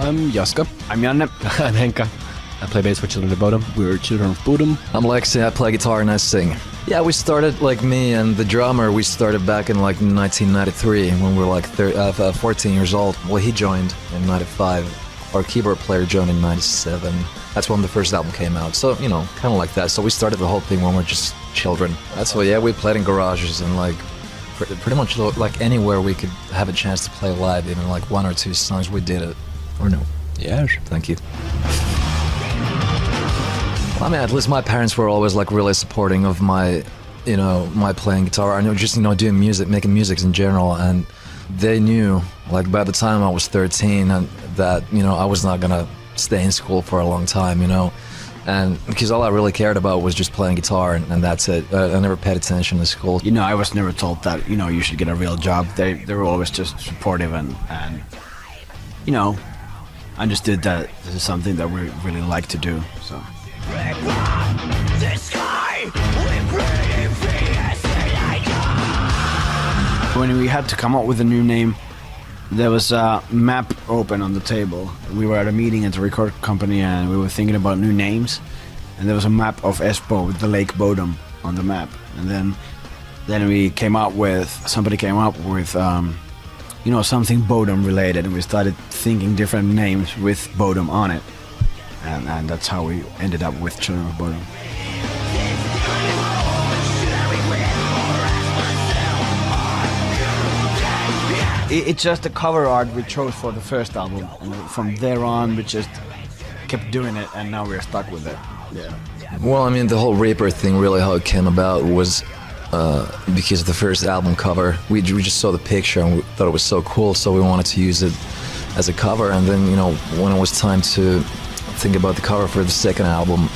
I'm Jaska. I'm Janne. I'm Henka. I play bass for Children of Bodom. We're children of Bodom. I'm Lexi, I play guitar and I sing. Yeah, we started, like me and the drummer, we started back in like 1993 when we were like 14 years old. Well, he joined in 95. Our keyboard player joined in 97. That's when the first album came out. So, you know, kind of like that. So we started the whole thing when we were just children. That's why, yeah, we played in garages and like pretty much like anywhere we could have a chance to play live, even like 1 or 2 songs, we did it. Or no? Yeah. Thank you. Well, I mean, at least my parents were always like really supporting of my, you know, my playing guitar and just, you know, doing music, making music in general. And they knew, like by the time I was 13, and that, you know, I was not gonna stay in school for a long time, you know. And because all I really cared about was just playing guitar, and that's it. I never paid attention to school. You know, I was never told that, you know, you should get a real job. They were always just supportive and you know, understood that this is something that we really like to do, so. When we had to come up with a new name, there was a map open on the table. We were at a meeting at the record company and we were thinking about new names. And there was a map of Espoo with the Lake Bodom on the map. And then we came up with, somebody came up with, you know, something Bodom related. And we started thinking different names with Bodom on it. And that's how we ended up with Children of Bodom. It's just the cover art we chose for the first album, and from there on we just kept doing it, and now we're stuck with it. Yeah. Well, I mean, the whole Reaper thing, really how it came about was because of the first album cover. We just saw the picture and we thought it was so cool, so we wanted to use it as a cover. And then, you know, when it was time to think about the cover for the second album,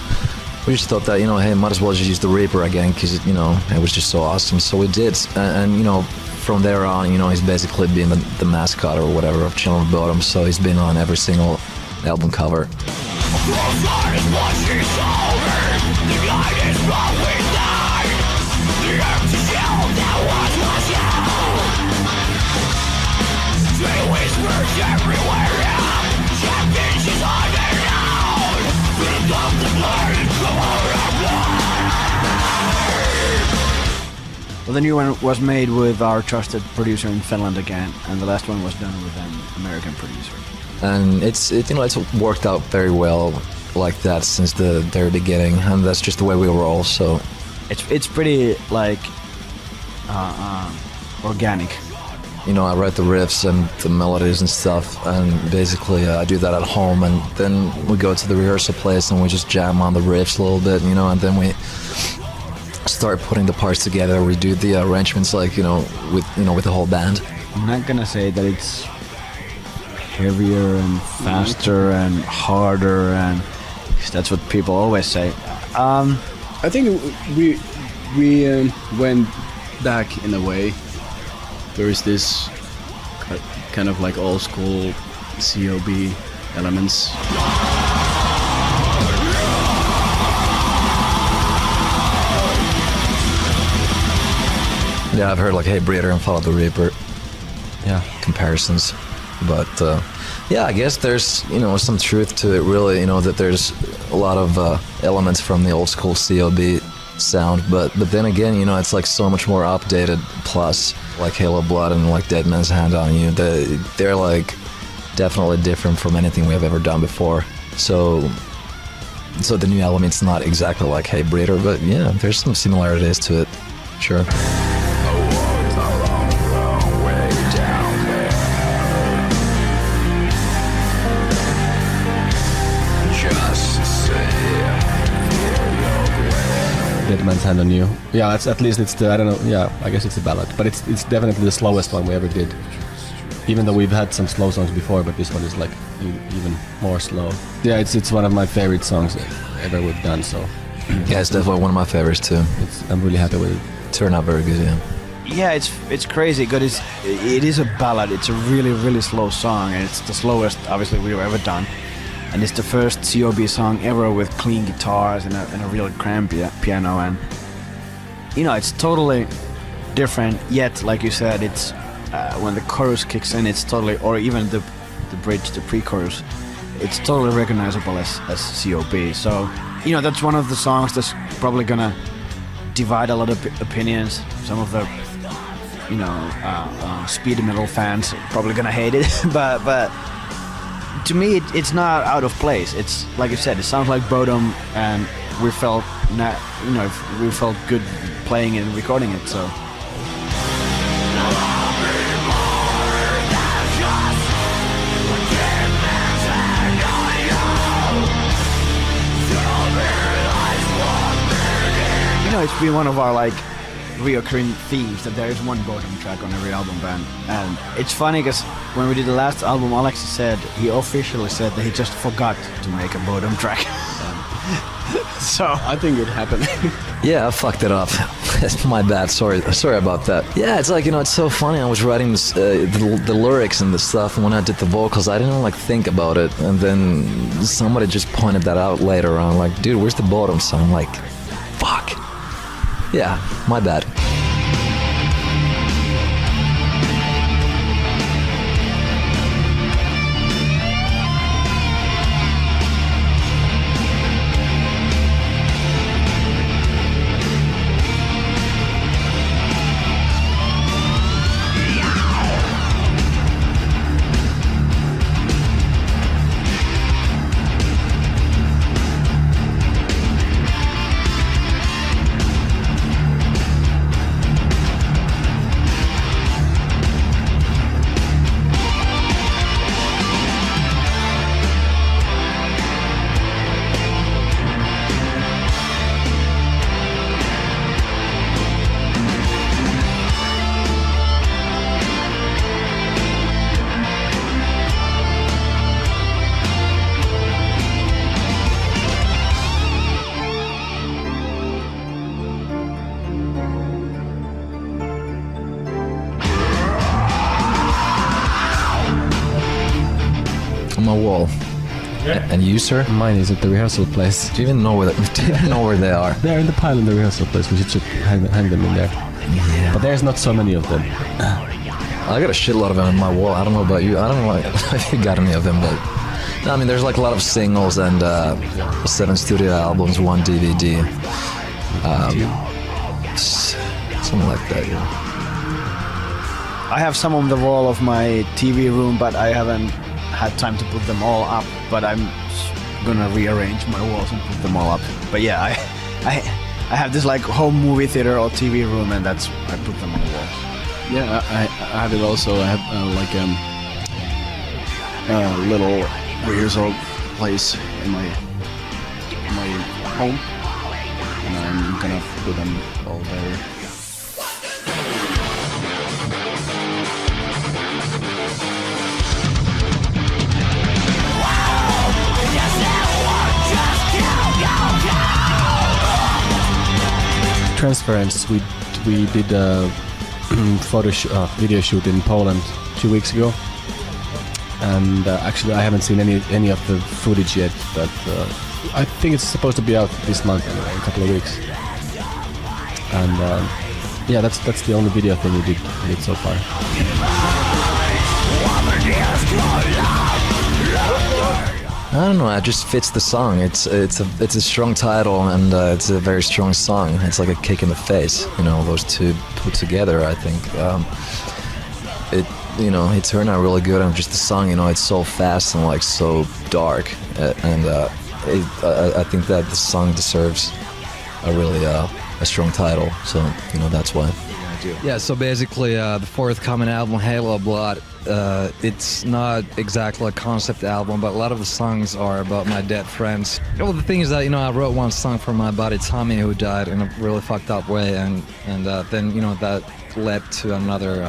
we just thought that, you know, hey, might as well just use the Reaper again, because, you know, it was just so awesome. So we did, and you know, from there on, you know, he's basically been the mascot or whatever of Children of Bodom, so he's been on every single album cover. Well, the new one was made with our trusted producer in Finland again, and the last one was done with an American producer. And it's worked out very well like that since the very beginning, and that's just the way we roll. So it's pretty like organic. You know, I write the riffs and the melodies and stuff, and basically I do that at home, and then we go to the rehearsal place and we just jam on the riffs a little bit, you know, and then we start putting the parts together. We do the arrangements, like, you know, with the whole band. I'm not gonna say that it's heavier and faster and harder, and that's what people always say. I think we went back in a way. There is this kind of like old school COB elements. Yeah, I've heard like Hey Breeder and Follow the Reaper. Yeah, comparisons. But yeah, I guess there's, you know, some truth to it, really, you know, that there's a lot of elements from the old school COB sound, but then again, you know, it's like so much more updated. Plus, like Halo Blood and like Dead Man's Hand on You, they're like definitely different from anything we have ever done before. So the new album, it's not exactly like Hey Breeder, but yeah, there's some similarities to it, sure. Dead Man's Hand on You. Yeah, at least it's the, I don't know, yeah, I guess it's a ballad, but it's definitely the slowest one we ever did. Even though we've had some slow songs before, but this one is like even more slow. Yeah, it's one of my favorite songs ever we've done, so. Yeah, it's definitely one of my favorites too. I'm really happy with it. Turned out very good, yeah. Yeah, it's crazy, because it is a ballad. It's a really slow song, and it's the slowest, obviously, we've ever done. And it's the first COB song ever with clean guitars and a real grand piano, and you know, it's totally different. Yet, like you said, it's when the chorus kicks in, it's totally, or even the bridge, the pre-chorus, it's totally recognizable as COP. So, you know, that's one of the songs that's probably gonna divide a lot of opinions. Some of the, you know, speed metal fans are probably gonna hate it, but to me, it's not out of place. It's like you said, it sounds like Bodom, and we felt, we felt good playing it and recording it. So. You know, it's been one of our like reoccurring themes that there is one Bodom track on every album band, and it's funny because when we did the last album, Alexi said he officially said that he just forgot to make a Bodom track. So I think it happened. Yeah, I fucked it up. It's my bad. Sorry about that. Yeah, it's like, you know, it's so funny. I was writing this, the lyrics and the stuff, and when I did the vocals, I didn't like think about it, and then somebody just pointed that out later on, like, dude, where's the Bodom song? I'm like, fuck. Yeah, my bad. My wall. Yeah. And you, sir? Mine is at the rehearsal place. Do you even know where they are? They're in the pile in the rehearsal place. We should hang them in there. Yeah. But there's not so many of them. I got a shitload of them on my wall. I don't know about you. I don't know if you got any of them, but no, I mean, there's like a lot of singles and 7 studio albums, 1 DVD, something like that. Yeah. I have some on the wall of my TV room, but I haven't had time to put them all up. But I'm gonna rearrange my walls and put them all up. But yeah, I have this like home movie theater or TV room, and I put them on the walls. Yeah, I have it also. I have a little rehearsal place in my home, and I'm gonna put them all there. Transference. We did a video shoot in Poland 2 weeks ago, and actually I haven't seen any of the footage yet, but I think it's supposed to be out this month anyway, in a couple of weeks. And yeah, that's the only video thing we did so far. I don't know. It just fits the song. It's a strong title, and it's a very strong song. It's like a kick in the face. You know, those two put together. I think it turned out really good. And just the song, you know, it's so fast and like so dark, and I think that the song deserves a really a strong title. So you know, that's why. Yeah, so basically the forthcoming album, Halo Blood, it's not exactly a concept album, but a lot of the songs are about my dead friends. Well, the thing is that, you know, I wrote one song for my buddy Tommy, who died in a really fucked up way, and then, you know, that led to another,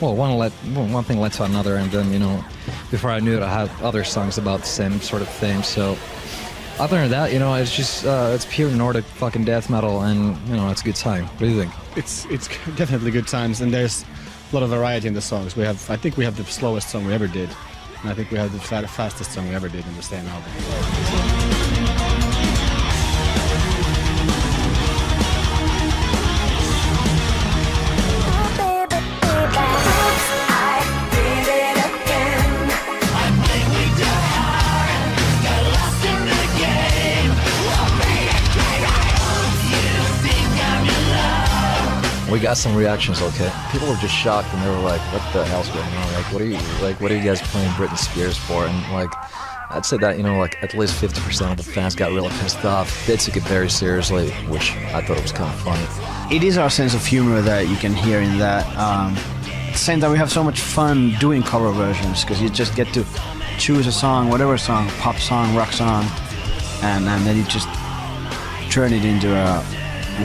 one thing led to another, and then, you know, before I knew it, I had other songs about the same sort of thing, so... Other than that, you know, it's just, it's pure Nordic fucking death metal, and, you know, it's a good time. What do you think? It's definitely good times, and there's a lot of variety in the songs. I think we have the slowest song we ever did, and I think we have the fastest song we ever did in the same album. we got some reactions. Okay, people were just shocked and they were like, "What the hell's going on? Like, what are you guys playing Britney Spears for?" And like, I'd say that like at least 50% of the fans got really pissed off. They took it very seriously, which I thought it was kind of funny. It is our sense of humor that you can hear in that. At the same time, we have so much fun doing cover versions because you just get to choose a song, whatever song, pop song, rock song, and then you just turn it into a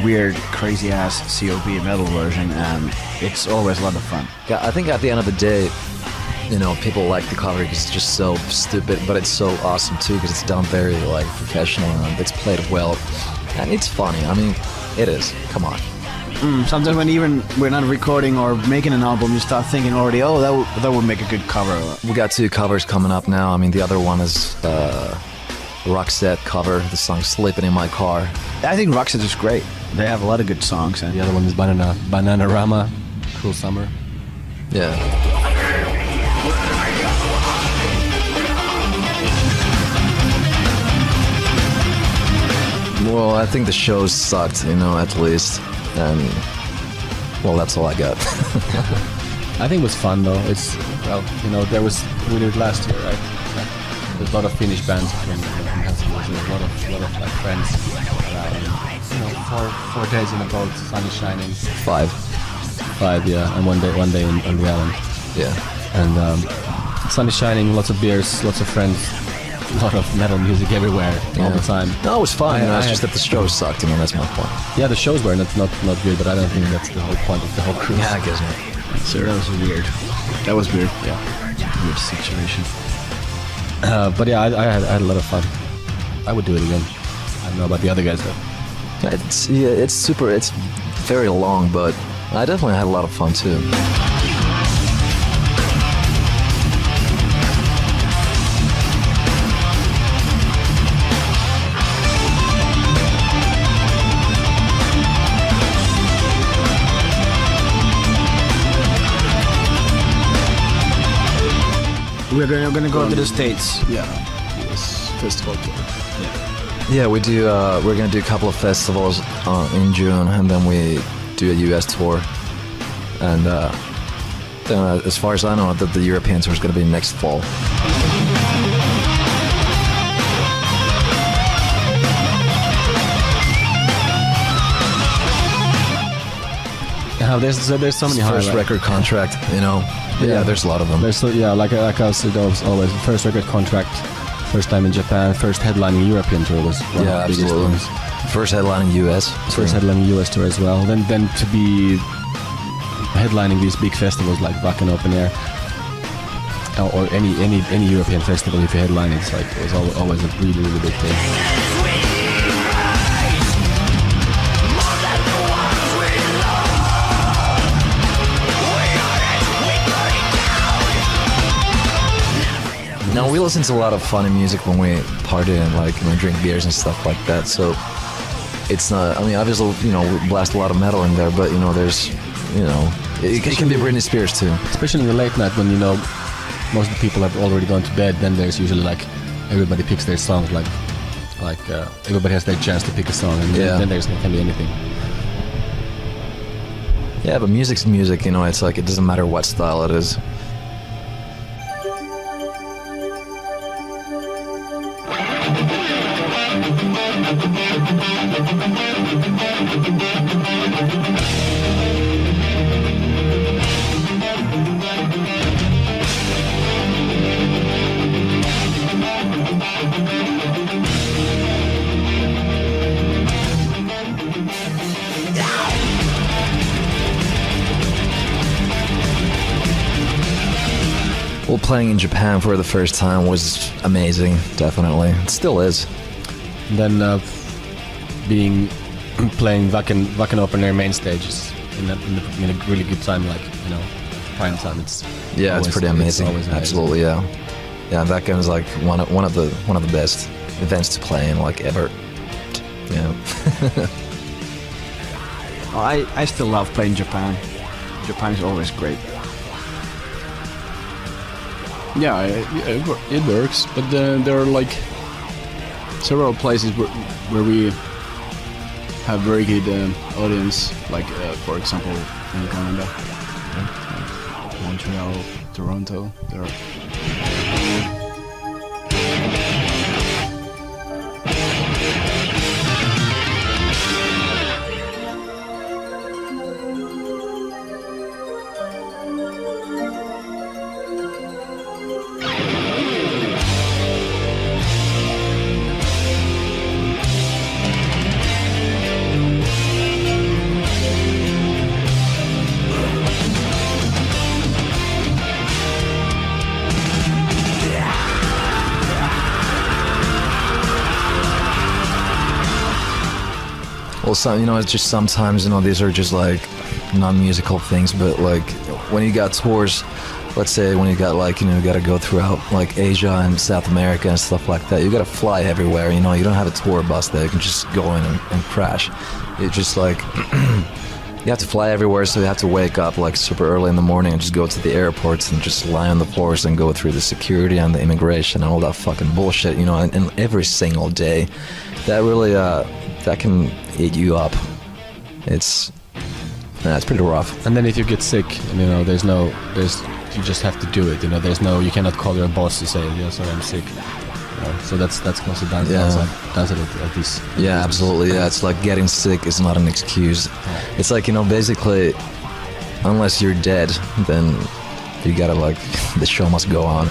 weird, crazy-ass COB metal version, and it's always a lot of fun. Yeah, I think at the end of the day, people like the cover because it's just so stupid, but it's so awesome too because it's done very like professional and it's played well, and it's funny. I mean, it is. Come on. Sometimes when even we're not recording or making an album, you start thinking already, oh, that would make a good cover. We got 2 covers coming up now. I mean, the other one is Roxette cover, the song "Sleeping in My Car." I think Roxette is great. They have a lot of good songs. And The other one is Bananarama, Cruel Summer. Yeah. Well, I think the shows sucked, at least. And, well, that's all I got. I think it was fun though. It's, we did it last year, right? There's a lot of Finnish bands from Helsinki. There's a lot of like friends around. 4 days in a boat, sun is shining. 5, yeah, and one day on the island. Yeah. And sun is shining, lots of beers, lots of friends, a lot of metal music everywhere all the time. No, it was fun. It's just that the show sucked. That's my point. Yeah, the shows were not good, but I don't think that's the whole point of the whole cruise. Yeah, I guess not. so that was weird. That was weird. Yeah. Weird situation. But yeah, I had a lot of fun. I would do it again. I don't know about the other guys though. It's very long, but I definitely had a lot of fun too. We're gonna go to the States. Yeah, US festival tour. Yeah, we do. We're gonna do a couple of festivals in June, and then we do a US tour. And then, as far as I know, the European tour is gonna be next fall. There's so many First highlights. record contract, Yeah, there's a lot of them. Like I said, always first record contract, first time in Japan, first headlining European tour was one of the biggest absolutely. things. First headlining US. First headlining US tour as well. Then to be headlining these big festivals like Wacken Open Air or any European festival, if you headline it was always a really big thing. No, we listen to a lot of funny music when we party and drink beers and stuff like that. So it's not. I mean, obviously, we blast a lot of metal in there, but there's, it can be Britney Spears too. Especially in the late night when most of the people have already gone to bed. Then there's usually everybody picks their songs. Everybody has their chance to pick a song, and then there's not can be anything. Yeah, but music's music. It's it doesn't matter what style it is. Well, playing in Japan for the first time was amazing, definitely. It still is. And then playing Wacken Open Air main stages in a really good time, prime time. It's pretty amazing. It's always amazing. Absolutely, yeah. Yeah, that game is one of the best events to play in ever. Yeah. I still love playing Japan. Japan is always great. Yeah, it works, but there are several places where we have very good audience, like for example in Canada, like Montreal, Toronto. There are Well, it's just sometimes, these are just like non-musical things, but like when you got tours, let's say when you got like, you got to go throughout like Asia and South America and stuff like that, you got to fly everywhere, you don't have a tour bus that you can just go in and crash. It's just like, you have to fly everywhere, so you have to wake up like super early in the morning and just go to the airports and just lie on the floors and go through the security and the immigration and all that fucking bullshit, and every single day. That really, that can eat you up. It's pretty rough. And then if you get sick, and, you just have to do it. You cannot call your boss to say, yeah, sorry, I'm sick. So that's also downside of this. Yeah, absolutely. Yeah, it's like getting sick is not an excuse. It's like, basically, unless you're dead, then you gotta like, the show must go on.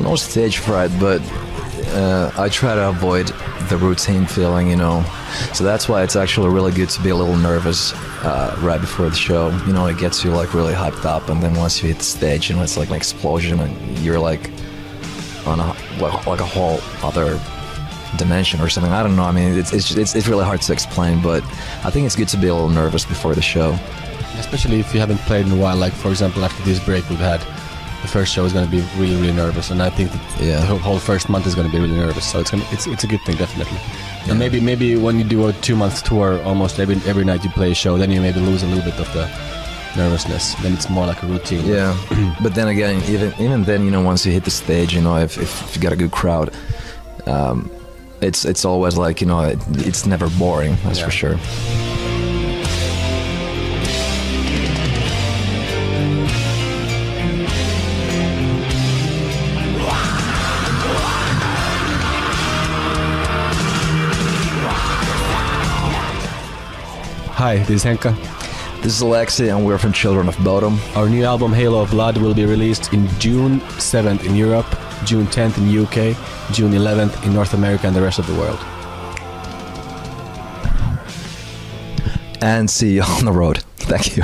No stage fright, but I try to avoid the routine feeling, So that's why it's actually really good to be a little nervous right before the show. It gets you like really hyped up, and then once you hit the stage, it's like an explosion, and you're like on a whole other dimension or something. I don't know. I mean, it's really hard to explain, but I think it's good to be a little nervous before the show. Especially if you haven't played in a while. Like for example, after this break we've had, the first show is going to be really, really nervous, and I think that the whole first month is going to be really nervous. So it's a good thing, definitely. Yeah. And maybe when you do a 2-month tour, almost every night you play a show, then you maybe lose a little bit of the nervousness. Then it's more like a routine. Yeah, but then again, even then, once you hit the stage, if you got a good crowd, it's always like it's never boring. That's for sure. Hi, this is Henka. This is Alexei, and we're from Children of Bodom. Our new album Halo of Blood will be released in June 7th in Europe, June 10th in UK, June 11th in North America and the rest of the world. And see you on the road. Thank you.